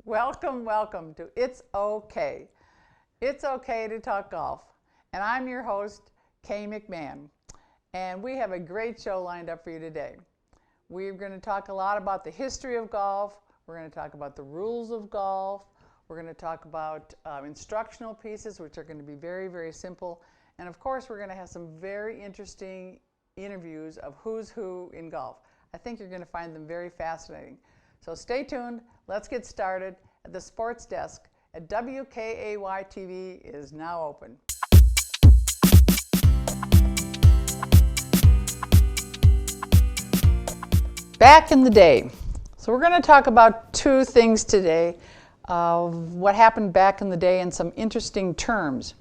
Welcome, welcome to It's Okay. It's okay to talk golf. And I'm your host, Kay McMahon. And we have a great show lined up for you today. We're going to talk a lot about the history of golf. We're going to talk about the rules of golf. We're going to talk about instructional pieces, which are going to be very, very simple. And of course, we're going to have some very interesting interviews of who's who in golf. I think you're going to find them very fascinating. So stay tuned. Let's get started. At the sports desk at WKAY TV is now open. Back in the day. So we're going to talk about two things today of what happened back in the day and some interesting terms.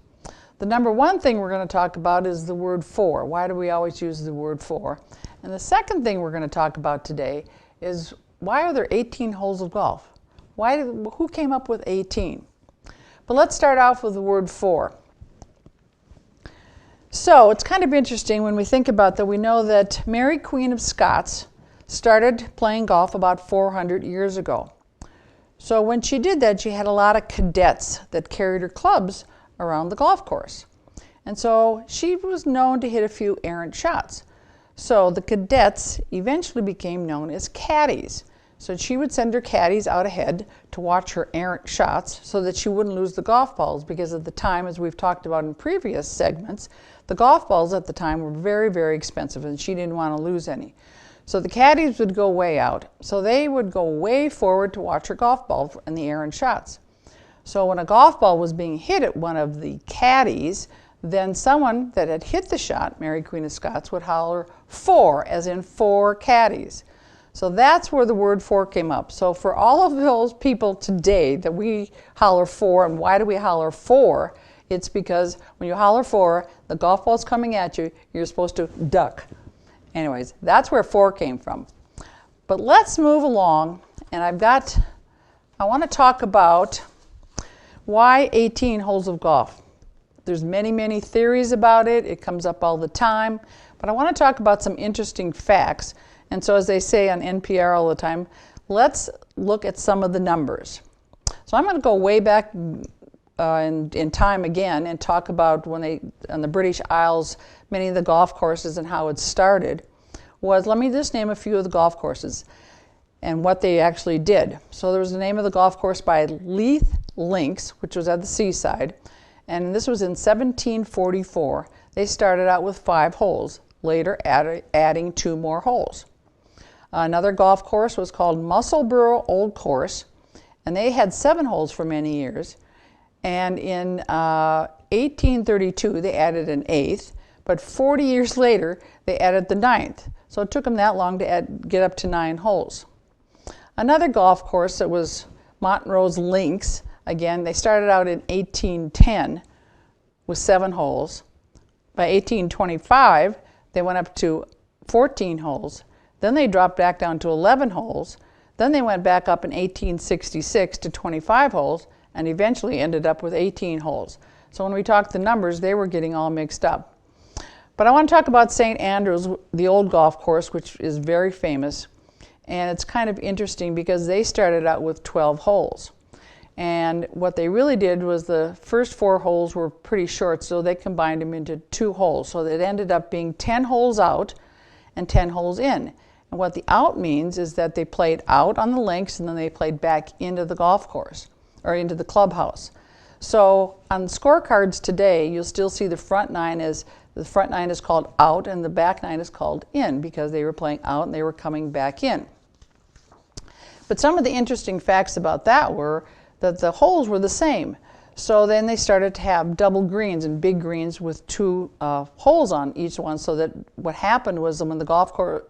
The number one thing we're going to talk about is the word for. Why do we always use the word for? And the second thing we're going to talk about today is why are there 18 holes of golf? Who came up with 18? But let's start off with the word for. So it's kind of interesting when we think about that. We know that Mary Queen of Scots started playing golf about 400 years ago. So when she did that, she had a lot of cadets that carried her clubs around the golf course. And so she was known to hit a few errant shots. So the cadets eventually became known as caddies. So she would send her caddies out ahead to watch her errant shots so that she wouldn't lose the golf balls, because at the time, as we've talked about in previous segments, the golf balls at the time were very, very expensive and she didn't want to lose any. So the caddies would go way out. So they would go way forward to watch her golf ball and the errant shots. So when a golf ball was being hit at one of the caddies, then someone that had hit the shot, Mary Queen of Scots, would holler for, as in four caddies. So that's where the word for came up. So for all of those people today that we holler for, and why do we holler for? It's because when you holler for, the golf ball's coming at you, you're supposed to duck. Anyways, that's where for came from. But let's move along, and I want to talk about why 18 holes of golf. There's many, many theories about it. It comes up all the time. But I want to talk about some interesting facts. And so as they say on NPR all the time, let's look at some of the numbers. So I'm going to go way back in time again and talk about when on the British Isles, many of the golf courses and how it started. Let me just name a few of the golf courses and what they actually did. So there was the name of the golf course by Leith Links, which was at the seaside. And this was in 1744. They started out with 5 holes, later adding 2 more holes. Another golf course was called Musselburgh Old Course, and they had 7 holes for many years. And in 1832, they added an 8th, but 40 years later, they added the 9th. So it took them that long to get up to 9 holes. Another golf course that was Montrose Links, again, they started out in 1810 with 7 holes. By 1825, they went up to 14 holes. Then they dropped back down to 11 holes. Then they went back up in 1866 to 25 holes and eventually ended up with 18 holes. So when we talked the numbers, they were getting all mixed up. But I want to talk about St. Andrews, the old golf course, which is very famous. And it's kind of interesting because they started out with 12 holes. And what they really did was the first 4 holes were pretty short, so they combined them into 2 holes. So it ended up being 10 holes out and 10 holes in. And what the out means is that they played out on the links and then they played back into the golf course or into the clubhouse. So on scorecards today, you'll still see the front 9 is called out and the back 9 is called in, because they were playing out and they were coming back in. But some of the interesting facts about that were that the holes were the same. So then they started to have double greens and big greens with 2 holes on each one, so that what happened was when the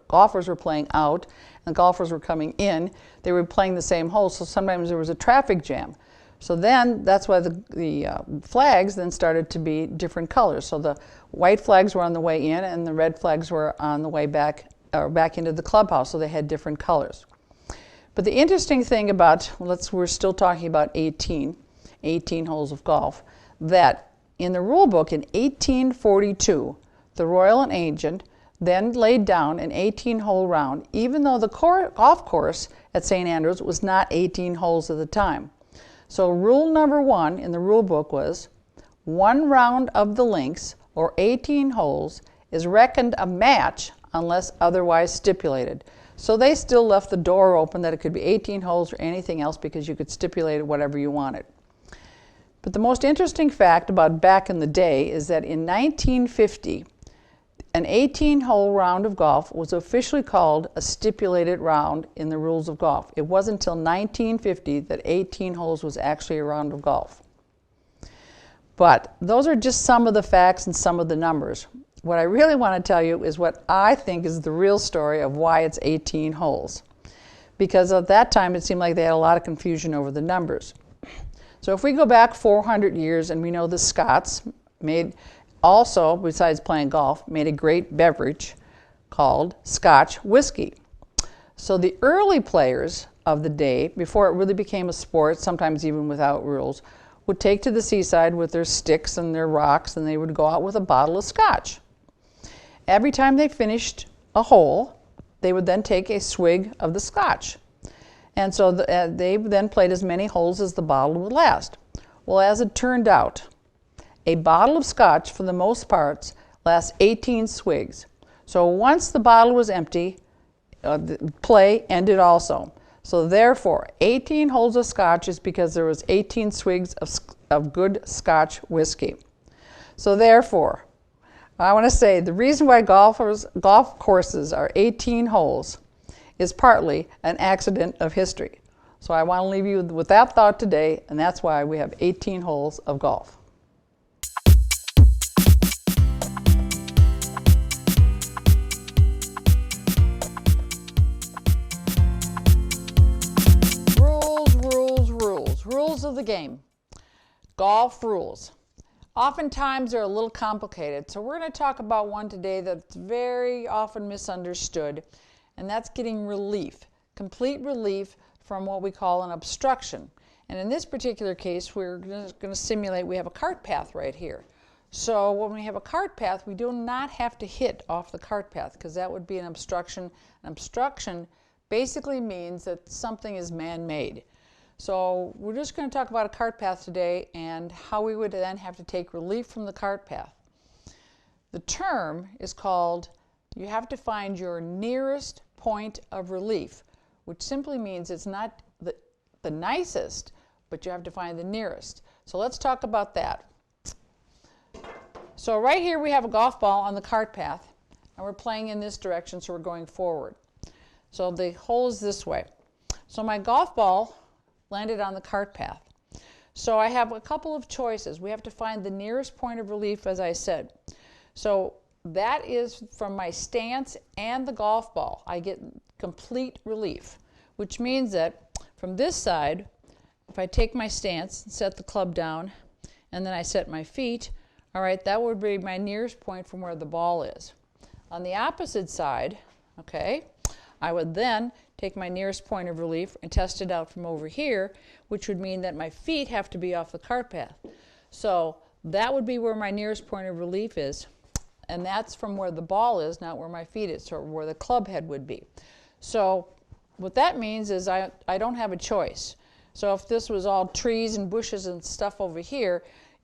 golfers were playing out and the golfers were coming in, they were playing the same hole, so sometimes there was a traffic jam. So then that's why the flags then started to be different colors. So the white flags were on the way in and the red flags were on the way back into the clubhouse, so they had different colors. But the interesting thing about, we're still talking about 18 holes of golf, that in the rule book in 1842, the royal agent then laid down an 18-hole round, even though the golf course at St. Andrews was not 18 holes at the time. So rule number 1 in the rule book was 1 round of the links, or 18 holes, is reckoned a match unless otherwise stipulated. So they still left the door open that it could be 18 holes or anything else because you could stipulate whatever you wanted. But the most interesting fact about back in the day is that in 1950, an 18-hole round of golf was officially called a stipulated round in the rules of golf. It wasn't until 1950 that 18 holes was actually a round of golf. But those are just some of the facts and some of the numbers. What I really want to tell you is what I think is the real story of why it's 18 holes. Because at that time it seemed like they had a lot of confusion over the numbers. So if we go back 400 years, and we know the Scots made also, besides playing golf, made a great beverage called Scotch whiskey. So the early players of the day, before it really became a sport, sometimes even without rules, would take to the seaside with their sticks and their rocks, and they would go out with a bottle of scotch. Every time they finished a hole, they would then take a swig of the scotch. And so they then played as many holes as the bottle would last. Well, as it turned out, a bottle of scotch, for the most part, lasts 18 swigs. So once the bottle was empty, the play ended also. So therefore, 18 holes of scotch is because there was 18 swigs of good Scotch whiskey. So therefore, I want to say the reason why golf courses are 18 holes is partly an accident of history. So I want to leave you with that thought today, and that's why we have 18 holes of golf. Rules of the game. Golf rules. Oftentimes they're a little complicated, so we're going to talk about one today that's very often misunderstood, and that's getting relief, complete relief from what we call an obstruction. And in this particular case, we're going to simulate we have a cart path right here. So when we have a cart path, we do not have to hit off the cart path because that would be an obstruction. An obstruction basically means that something is man-made. So we're just going to talk about a cart path today and how we would then have to take relief from the cart path. The term is called, you have to find your nearest point of relief, which simply means it's not the nicest, but you have to find the nearest. So let's talk about that. So right here we have a golf ball on the cart path, and we're playing in this direction, so we're going forward. So the hole is this way. So my golf ball landed on the cart path. So I have a couple of choices. We have to find the nearest point of relief, as I said. So that is from my stance and the golf ball. I get complete relief, which means that from this side, if I take my stance and set the club down, and then I set my feet, all right, that would be my nearest point from where the ball is. On the opposite side, okay, I would then take my nearest point of relief and test it out from over here, which would mean that my feet have to be off the cart path. So that would be where my nearest point of relief is, and that's from where the ball is, not where my feet is, or where the club head would be. So what that means is I don't have a choice. So if this was all trees and bushes and stuff over here,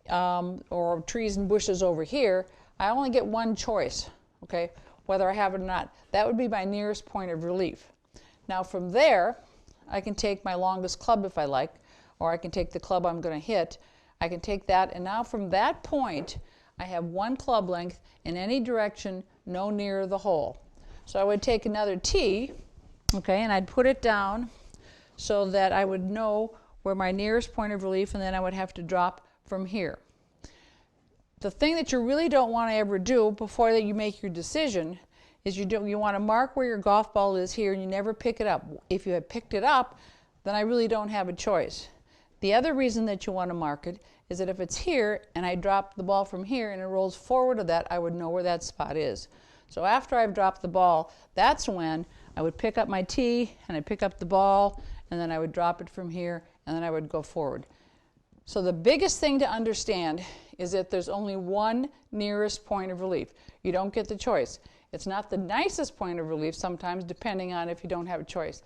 or trees and bushes over here, I only get one choice, okay, whether I have it or not. That would be my nearest point of relief. Now from there, I can take my longest club if I like, or I can take the club I'm going to hit. I can take that, and now from that point, I have one club length in any direction, no nearer the hole. So I would take another tee, okay, and I'd put it down so that I would know where my nearest point of relief, and then I would have to drop from here. The thing that you really don't want to ever do before that you make your decision is you want to mark where your golf ball is here, and you never pick it up. If you had picked it up, then I really don't have a choice. The other reason that you want to mark it is that if it's here and I drop the ball from here and it rolls forward to that, I would know where that spot is. So after I've dropped the ball, that's when I would pick up my tee and I'd pick up the ball, and then I would drop it from here, and then I would go forward. So the biggest thing to understand is that there's only one nearest point of relief. You don't get the choice. It's not the nicest point of relief sometimes, depending on if you don't have a choice.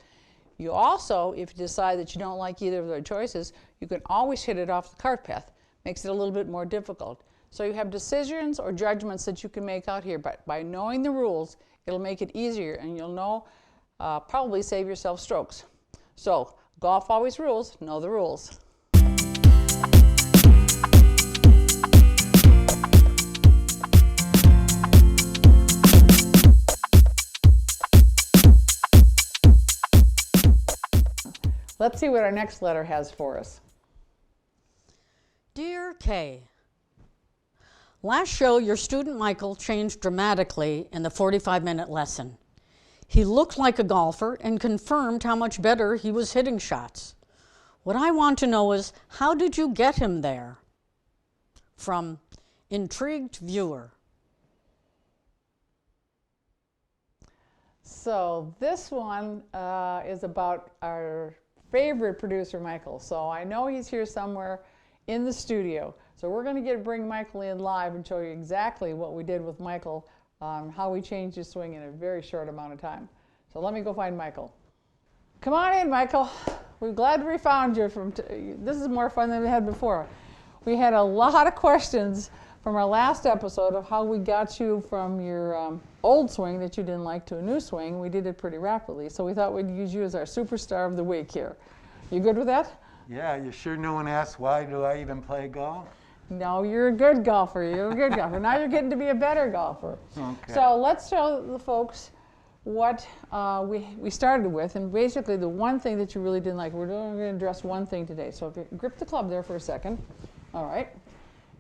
You also, if you decide that you don't like either of their choices, you can always hit it off the cart path. Makes it a little bit more difficult. So you have decisions or judgments that you can make out here, but by knowing the rules, it'll make it easier, and you'll know, probably save yourself strokes. So golf always rules, know the rules. Let's see what our next letter has for us. Dear Kay, last show your student Michael changed dramatically in the 45-minute lesson. He looked like a golfer and confirmed how much better he was hitting shots. What I want to know is, how did you get him there? From Intrigued Viewer. So this one is about our favorite producer, Michael. So I know he's here somewhere in the studio. So we're going to bring Michael in live and show you exactly what we did with Michael, how we changed his swing in a very short amount of time. So let me go find Michael. Come on in, Michael. We're glad we found you. This is more fun than we had before. We had a lot of questions from our last episode of how we got you from your old swing that you didn't like to a new swing. We did it pretty rapidly, so we thought we'd use you as our superstar of the week here. You good with that? Yeah, you sure no one asked why do I even play golf? No, you're a good golfer. You're a good golfer. Now you're getting to be a better golfer. Okay. So let's show the folks what we started with, and basically the one thing that you really didn't like. We're going to address one thing today. So if you grip the club there for a second. All right.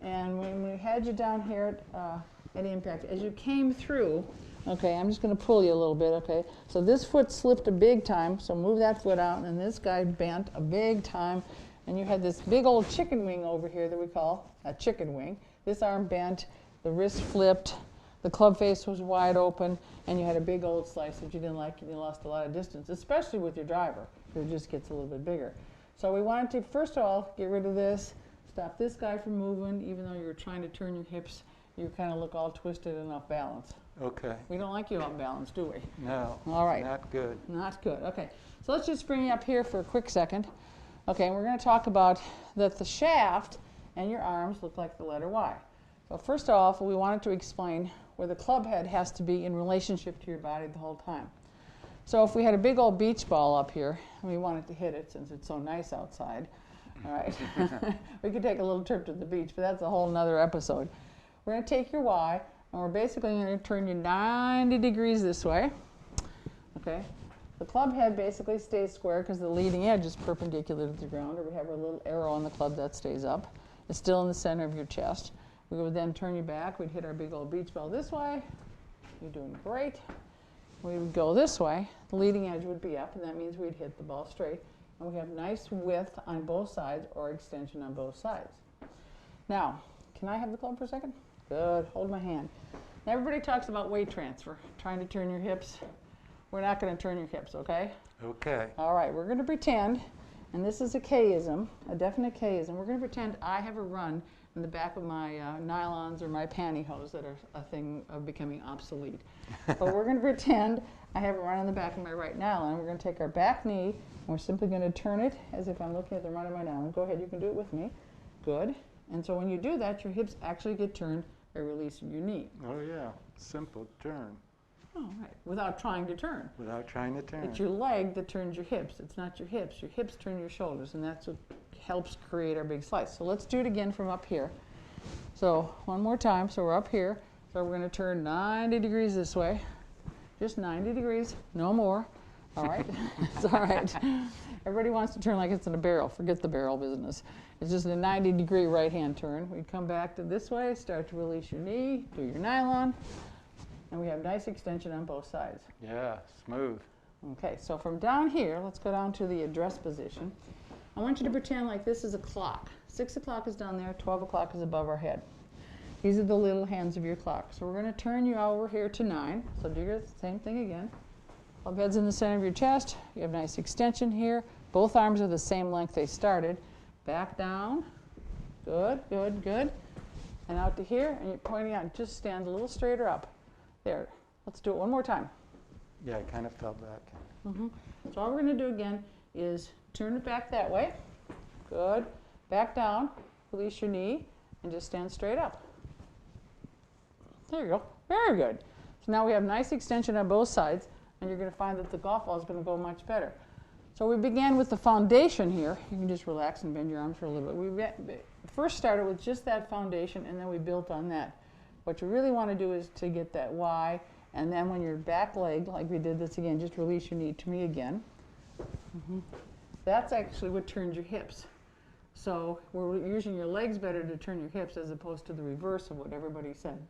And when we had you down here at impact, as you came through, okay, I'm just going to pull you a little bit, okay? So this foot slipped a big time, so move that foot out, and this guy bent a big time, and you had this big old chicken wing over here that we call a chicken wing. This arm bent, the wrist flipped, the club face was wide open, and you had a big old slice that you didn't like, and you lost a lot of distance, especially with your driver, because it just gets a little bit bigger. So we wanted to, first of all, get rid of this, stop this guy from moving, even though you were trying to turn your hips, you kind of look all twisted and off balance. Okay. We don't like you off balance, do we? No. All right. Not good. Not good. Okay. So let's just bring you up here for a quick second. Okay, and we're going to talk about that the shaft and your arms look like the letter Y. So first off, we wanted to explain where the club head has to be in relationship to your body the whole time. So if we had a big old beach ball up here, and we wanted to hit it since it's so nice outside, all right, we could take a little trip to the beach, but that's a whole nother episode. We're going to take your Y, and we're basically going to turn you 90 degrees this way, okay? The club head basically stays square because the leading edge is perpendicular to the ground, or we have a little arrow on the club that stays up. It's still in the center of your chest. We would then turn you back. We'd hit our big old beach ball this way. You're doing great. We would go this way. The leading edge would be up, and that means we'd hit the ball straight. And we have nice width on both sides or extension on both sides. Now, can I have the club for a second? Good. Hold my hand. Now, everybody talks about weight transfer, trying to turn your hips. We're not going to turn your hips, okay? Okay. All right. We're going to pretend, and this is a Kayism, a definite Kayism. We're going to pretend I have a run in the back of my nylons or my pantyhose that are a thing of becoming obsolete. But we're going to pretend I have a run in the back of my right nylon. We're going to take our back knee, and we're simply going to turn it as if I'm looking at the run of my nylon. Go ahead. You can do it with me. Good. And so when you do that, your hips actually get turned by releasing your knee. Oh, yeah. Simple turn. Oh, right. Without trying to turn. Without trying to turn. It's your leg that turns your hips. It's not your hips. Your hips turn your shoulders, and that's what helps create our big slice. So let's do it again from up here. So one more time. So we're up here. So we're going to turn 90 degrees this way. Just 90 degrees. No more. All right? It's all right. Everybody wants to turn like it's in a barrel. Forget the barrel business. It's just a 90-degree right-hand turn. We come back to this way, start to release your knee, do your nylon, and we have nice extension on both sides. Yeah, smooth. Okay, so from down here, let's go down to the address position. I want you to pretend like this is a clock. 6 o'clock is down there, 12 o'clock is above our head. These are the little hands of your clock. So we're going to turn you over here to 9. So do your same thing again. Club head's in the center of your chest. You have nice extension here. Both arms are the same length they started. Back down. Good, good, good. And out to here, and you're pointing out. Just stand a little straighter up. There. Let's do it one more time. Yeah, I kind of fell back. So all we're going to do again is turn it back that way. Good. Back down. Release your knee and just stand straight up. There you go. Very good. So now we have nice extension on both sides, and you're going to find that the golf ball is going to go much better. So we began with the foundation here. You can just relax and bend your arms for a little bit. We first started with just that foundation, and then we built on that. What you really want to do is to get that Y, and then when your back leg, like we did this again, just release your knee to me again. That's actually what turns your hips. So we're using your legs better to turn your hips as opposed to the reverse of what everybody said.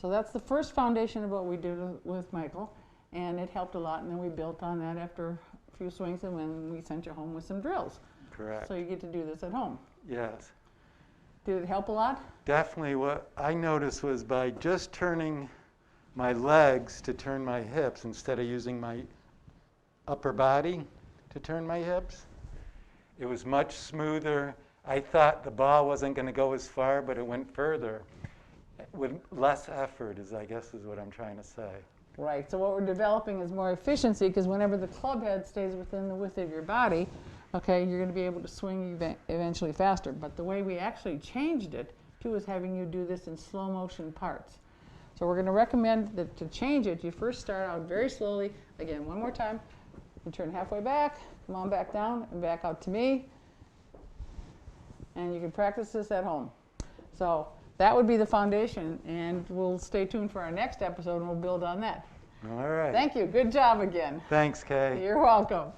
So that's the first foundation of what we did with Michael, and it helped a lot, and then we built on that after a few swings, and then we sent you home with some drills. Correct. So you get to do this at home. Yes. Did it help a lot? Definitely. What I noticed was by just turning my legs to turn my hips instead of using my upper body to turn my hips, it was much smoother. I thought the ball wasn't going to go as far, but it went further with less effort, I guess is what I'm trying to say. Right. So what we're developing is more efficiency, because whenever the club head stays within the width of your body, okay, you're going to be able to swing eventually faster. But the way we actually changed it, too, is having you do this in slow motion parts. So we're going to recommend that to change it, you first start out very slowly. Again, one more time. You turn halfway back, come on back down, and back out to me. And you can practice this at home. So that would be the foundation, and we'll stay tuned for our next episode, and we'll build on that. All right. Thank you. Good job again. Thanks, Kay. You're welcome.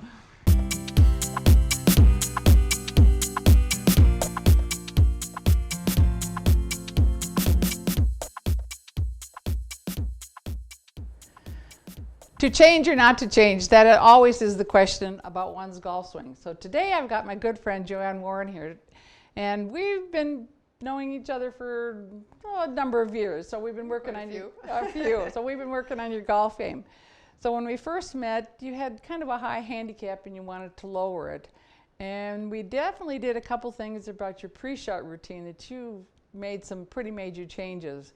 To change or not to change, that always is the question about one's golf swing. So today I've got my good friend Joanne Warren here, and we've been knowing each other for a number of years. So we've been working on a few. So we've been working on your golf game. So when we first met, you had kind of a high handicap and you wanted to lower it. And we definitely did a couple things about your pre-shot routine that you made some pretty major changes.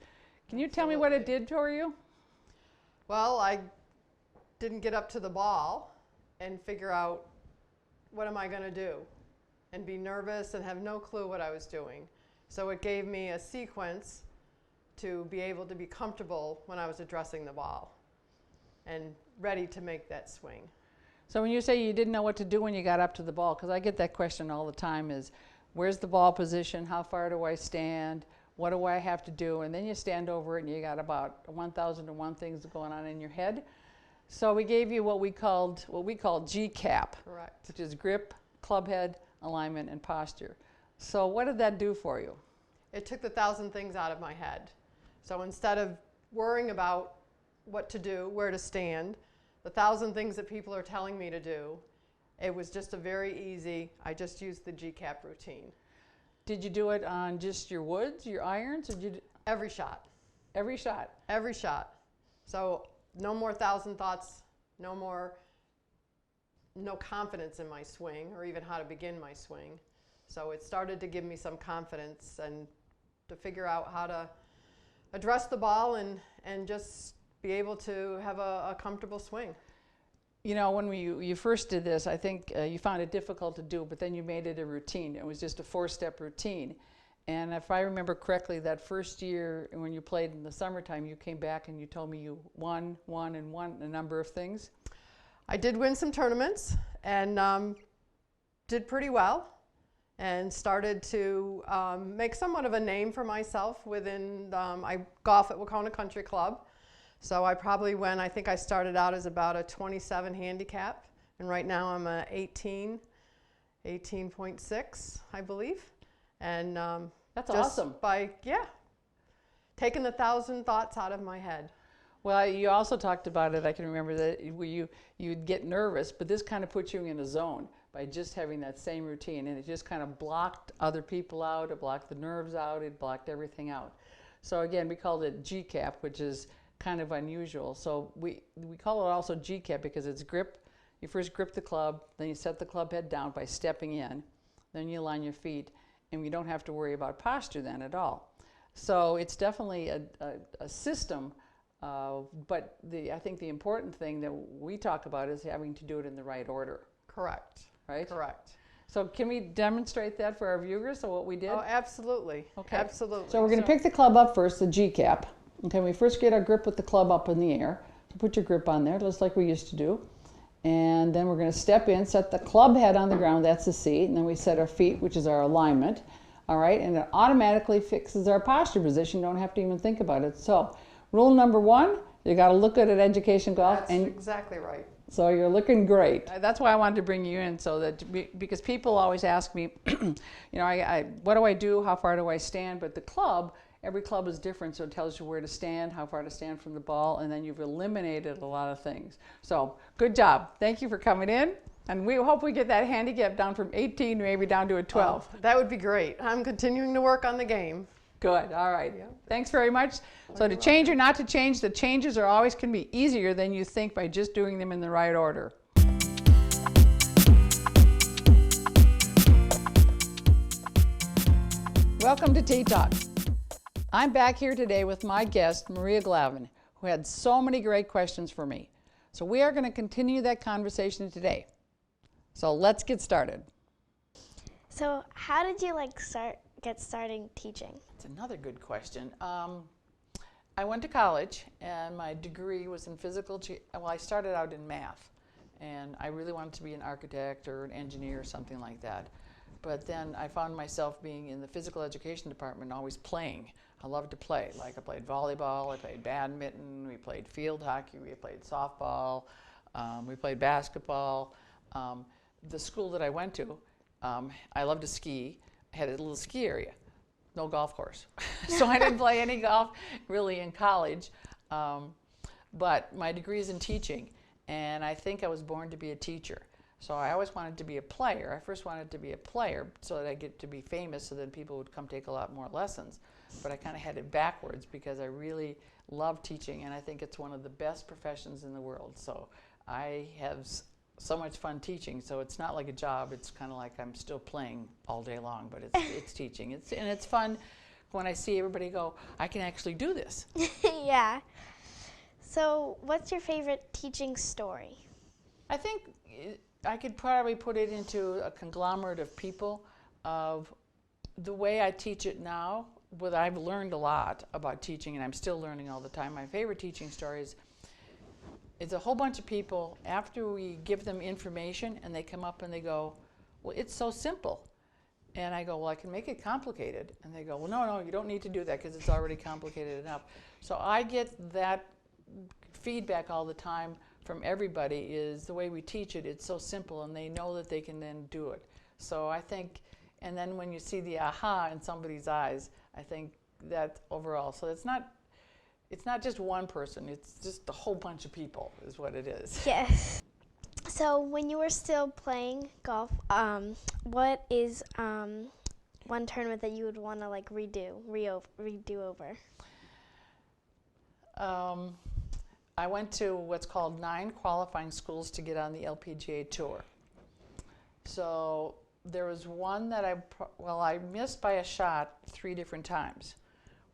Can you tell me what it did for you? Well, I didn't get up to the ball and figure out what am I going to do and be nervous and have no clue what I was doing. So it gave me a sequence to be able to be comfortable when I was addressing the ball and ready to make that swing. So when you say you didn't know what to do when you got up to the ball, because I get that question all the time, is where's the ball position? How far do I stand? What do I have to do? And then you stand over it and you got about 1,001 things going on in your head. So we gave you what we called GCAP, Correct. which is grip, club head, alignment, and posture. So what did that do for you? It took the 1,000 things out of my head. So instead of worrying about what to do, where to stand, the 1,000 things that people are telling me to do, it was just a very easy, I just used the GCAP routine. Did you do it on just your woods, your irons, or did you Every shot. every shot? Every shot. So no more 1,000 thoughts, no confidence in my swing or even how to begin my swing. So it started to give me some confidence and to figure out how to address the ball and just be able to have a comfortable swing. You know, when you first did this, I think you found it difficult to do, but then you made it a routine. It was just a 4-step routine. And if I remember correctly, that first year when you played in the summertime, you came back and you told me you won a number of things. I did win some tournaments and did pretty well and started to make somewhat of a name for myself within, I golf at Wacona Country Club. So I probably went, I think I started out as about a 27 handicap, and right now I'm a 18.6, I believe. And That's just awesome. by, taking the 1,000 thoughts out of my head. Well, you also talked about it, I can remember that you'd get nervous, but this kind of put you in a zone by just having that same routine, and it just kind of blocked other people out, it blocked the nerves out, it blocked everything out. So again, we called it GCAP, which is kind of unusual. So we call it also GCAP because it's grip. You first grip the club, then you set the club head down by stepping in, then you align your feet, and you don't have to worry about posture then at all. So it's definitely a system But I think the important thing that we talk about is having to do it in the right order. Correct. Right? Correct. So can we demonstrate that for our viewers, so what we did? Oh, absolutely. Okay. Absolutely. So we're going to pick the club up first, the GCAP. Okay, we first get our grip with the club up in the air. So put your grip on there, just like we used to do. And then we're going to step in, set the club head on the ground, that's the seat, and then we set our feet, which is our alignment. All right, and it automatically fixes our posture position. You don't have to even think about it. So rule number 1, you got to look good at eduKaytion golf. That's exactly right. So you're looking great. That's why I wanted to bring you in, so that because people always ask me, you know, what do I do? How far do I stand? But the club, every club is different, so it tells you where to stand, how far to stand from the ball, and then you've eliminated a lot of things. So good job. Thank you for coming in, and we hope we get that handicap down from 18 maybe down to a 12. Oh, that would be great. I'm continuing to work on the game. Good. All right. Yeah. Thanks very much. So to change or not to change, the changes are always can be easier than you think by just doing them in the right order. Welcome to Tea Talks. I'm back here today with my guest, Maria Glavin, who had so many great questions for me. So we are going to continue that conversation today. So let's get started. So how did you get started teaching? It's another good question. I went to college, and my degree was in well, I started out in math, and I really wanted to be an architect or an engineer or something like that. But then I found myself being in the physical education department, always playing. I loved to play. Like I played volleyball, I played badminton, we played field hockey, we played softball, we played basketball. The school that I went to, I loved to ski. I had a little ski area. No golf course. So I didn't play any golf really in college. But my degree is in teaching, and I think I was born to be a teacher. So I always wanted to be a player. I first wanted to be a player so that I get to be famous, so then people would come take a lot more lessons. But I kind of had it backwards because I really love teaching, and I think it's one of the best professions in the world. So I have so much fun teaching, so it's not like a job. It's kind of like I'm still playing all day long, but it's teaching. And it's fun when I see everybody go, I can actually do this. Yeah. So what's your favorite teaching story? I think I could probably put it into a conglomerate of people of the way I teach it now. But I've learned a lot about teaching, and I'm still learning all the time. My favorite teaching story is it's a whole bunch of people, after we give them information and they come up and they go, well, it's so simple. And I go, well, I can make it complicated. And they go, well, no, you don't need to do that because it's already complicated enough. So I get that feedback all the time from everybody is the way we teach it, it's so simple, and they know that they can then do it. So I think, and then when you see the aha in somebody's eyes, I think that overall, so it's not just one person, it's just a whole bunch of people is what it is. Yes. So when you were still playing golf, what is one tournament that you would want to like redo over? I went to what's called 9 qualifying schools to get on the LPGA tour. So there was one that I missed by a shot 3 different times,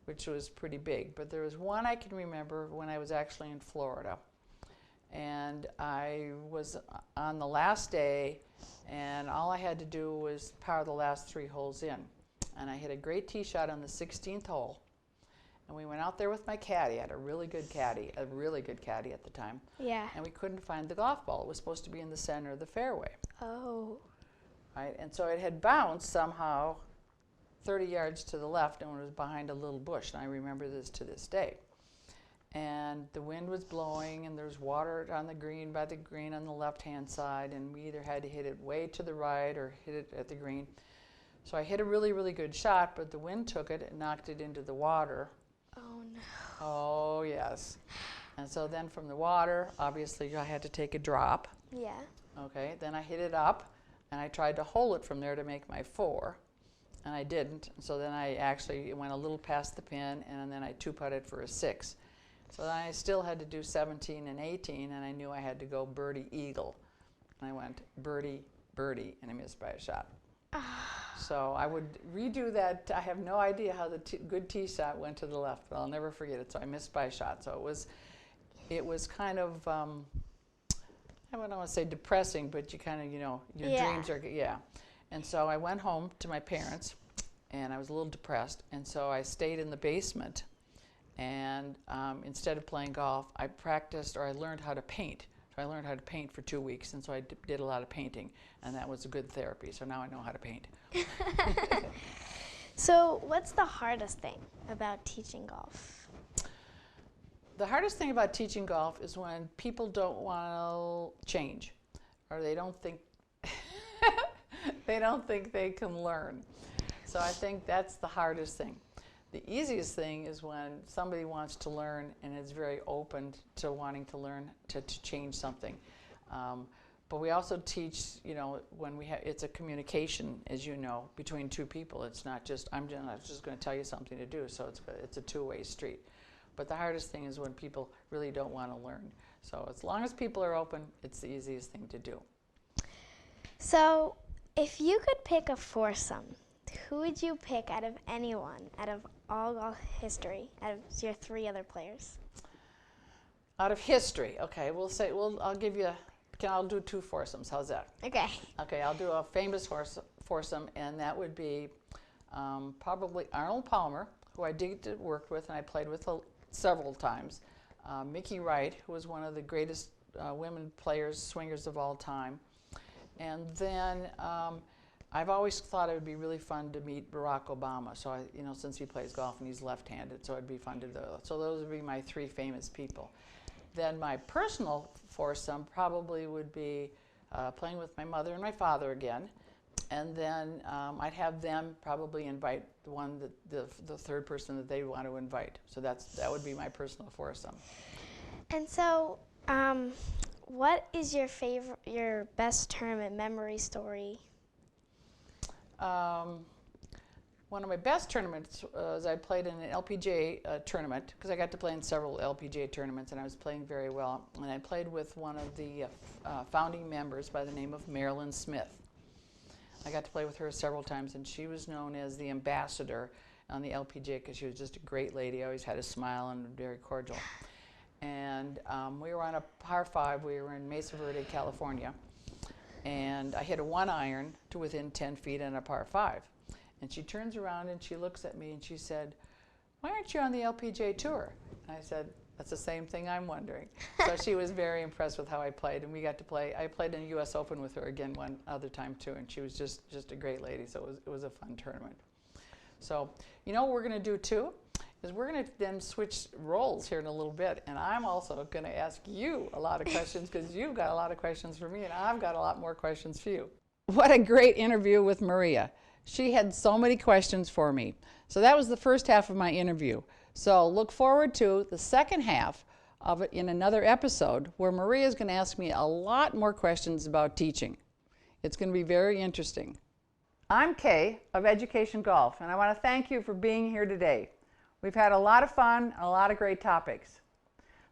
which was pretty big. But there was one I can remember when I was actually in Florida. And I was on the last day, and all I had to do was par the last 3 holes in. And I hit a great tee shot on the 16th hole. And we went out there with my caddy. I had a really good caddy at the time. Yeah. And we couldn't find the golf ball. It was supposed to be in the center of the fairway. Oh. Right? And so it had bounced somehow 30 yards to the left and was behind a little bush. And I remember this to this day. And the wind was blowing, and there was water on the green, by the green on the left-hand side, and we either had to hit it way to the right or hit it at the green. So I hit a really, really good shot, but the wind took it and knocked it into the water. Oh, no. Oh, yes. And so then from the water, obviously, I had to take a drop. Yeah. Okay, then I hit it up, and I tried to hole it from there to make my 4, and I didn't. So then I actually went a little past the pin, and then I 2-putted for a 6. So then I still had to do 17 and 18, and I knew I had to go birdie eagle. And I went birdie, birdie, and I missed by a shot. So I would redo that. I have no idea how the good tee shot went to the left, but I'll never forget it. So I missed by a shot. So it was kind of, I don't want to say depressing, but you kind of, your dreams are, And so I went home to my parents, and I was a little depressed. And so I stayed in the basement, and instead of playing golf, I practiced, or I learned how to paint. So I learned how to paint for 2 weeks, and so I did a lot of painting, and that was a good therapy. So now I know how to paint. So what's the hardest thing about teaching golf? The hardest thing about teaching golf is when people don't want to change, or they don't think they can learn. So I think that's the hardest thing. The easiest thing is when somebody wants to learn and is very open to wanting to learn to change something. But we also teach, when it's a communication, as you know, between two people. It's not just, I'm just going to tell you something to do. So it's a two-way street. But the hardest thing is when people really don't want to learn. So as long as people are open, it's the easiest thing to do. So if you could pick a foursome, who would you pick out of anyone, out of all golf history, out of your 3 other players? Out of history, okay. I'll give you. I'll do 2 foursomes. How's that? Okay. Okay, I'll do a famous foursome, and that would be probably Arnold Palmer, who I did work with and I played with several times. Mickey Wright, who was one of the greatest women players, swingers of all time, and then. I've always thought it would be really fun to meet Barack Obama. So since he plays golf and he's left-handed, so it'd be fun to do. So those would be my 3 famous people. Then my personal foursome probably would be playing with my mother and my father again, and then I'd have them probably invite the 3rd person that they want to invite. So that would be my personal foursome. And so, what is your best tournament memory story? One of my best tournaments was I played in an LPGA tournament, because I got to play in several LPGA tournaments and I was playing very well. And I played with one of the founding members by the name of Marilyn Smith. I got to play with her several times, and she was known as the ambassador on the LPGA because she was just a great lady, always had a smile and very cordial. And we were on a par 5. We were in Mesa Verde, California. And I hit a 1-iron to within 10 feet on a par 5. And she turns around and she looks at me and she said, "Why aren't you on the LPGA Tour?" And I said, "That's the same thing I'm wondering." So she was very impressed with how I played, and we got to play. I played in the U.S. Open with her again one other time too, and she was just a great lady. So it was a fun tournament. So what we're going to do too is we're going to then switch roles here in a little bit, and I'm also going to ask you a lot of questions because you've got a lot of questions for me, and I've got a lot more questions for you. What a great interview with Maria. She had so many questions for me. So that was the first half of my interview. So look forward to the second half of it in another episode where Maria is going to ask me a lot more questions about teaching. It's going to be very interesting. I'm Kay of eduKaytion Golf, and I want to thank you for being here today. We've had a lot of fun and a lot of great topics.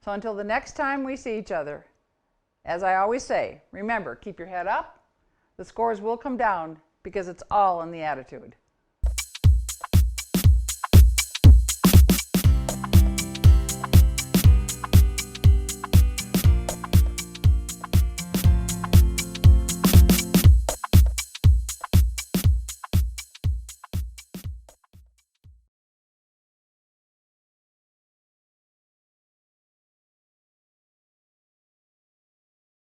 So until the next time we see each other, as I always say, remember, keep your head up. The scores will come down because it's all in the attitude.